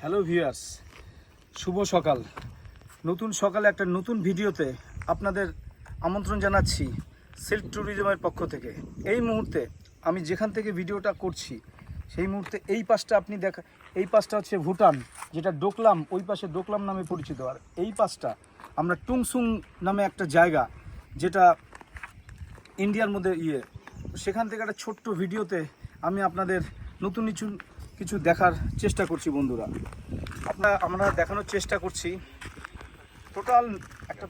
Hello viewers, শুভ সকাল। নতুন সকালে একটা নতুন ভিডিওতে আপনাদের আমন্ত্রণ জানাচ্ছি সিল্ক ট্যুরিজমের পক্ষ থেকে। এই মুহূর্তে আমি যেখান থেকে ভিডিওটা করছি সেই মুহূর্তে এই পাশটা আপনি এই পাশটা হচ্ছে ভুটান, যেটা ডোকলাম, ওই পাশে ডোকলাম নামে পরিচিত। আর এই পাশটা আমরা টুংসুং নামে একটা জায়গা, যেটা ইন্ডিয়ার মধ্যে সেখান থেকে একটা ছোট্ট ভিডিওতে আমি আপনাদের নতুন কিছু দেখার চেষ্টা করছি বন্ধুরা। আমরা দেখানোর চেষ্টা করছি টোটাল একটা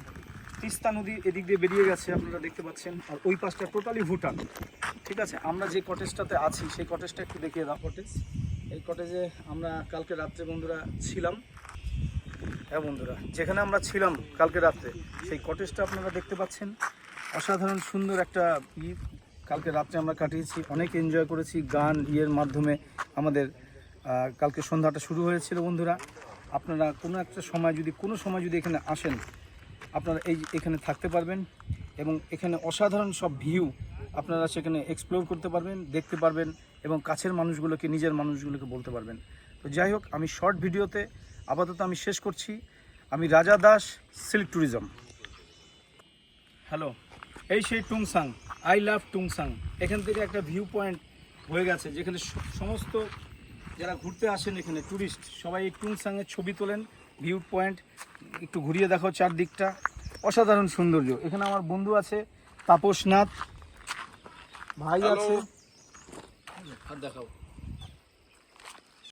তিস্তা নদী এদিক দিয়ে বেরিয়ে গেছে, আপনারা দেখতে পাচ্ছেন। আর ওই পাশটা টোটালি ভুটান। ঠিক আছে, আমরা যে কটেজটাতে আছি সেই কটেজটা একটু দেখিয়ে দাও। এই কটেজে আমরা কালকে রাত্রে বন্ধুরা ছিলাম। হ্যাঁ বন্ধুরা, যেখানে আমরা ছিলাম কালকে রাত্রে সেই কটেজটা আপনারা দেখতে পাচ্ছেন। অসাধারণ সুন্দর একটা কালকে রাত্রে আমরা কাটিয়েছি, অনেক এনজয় করেছি। গান মাধ্যমে আমাদের কালকে সন্ধ্যাটা শুরু হয়েছিল বন্ধুরা। আপনারা কোনো সময় যদি এখানে আসেন, আপনারা এখানে থাকতে পারবেন এবং এখানে অসাধারণ সব ভিউ আপনারা সেখানে এক্সপ্লোর করতে পারবেন, দেখতে পারবেন এবং কাছের নিজের মানুষগুলোকে বলতে পারবেন। তো যাই হোক, আমি শর্ট ভিডিওতে আপাতত আমি শেষ করছি। আমি রাজা দাস, সিল্ক ট্যুরিজম। হ্যালো, এই সেই টুংসাং, আই লাভ টুংসাং। এখান থেকে একটা ভিউ পয়েন্ট হয়ে গেছে, যেখানে সমস্ত যারা ঘুরতে আসেন এখানে ট্যুরিস্ট সবাই এই টুংসাংয়ের ছবি তোলেন। ভিউ পয়েন্ট একটু ঘুরিয়ে দেখাও চারদিকটা, অসাধারণ সৌন্দর্য। এখানে আমার বন্ধু আছে তাপসনাথ ভাই আছে, আর দেখাও।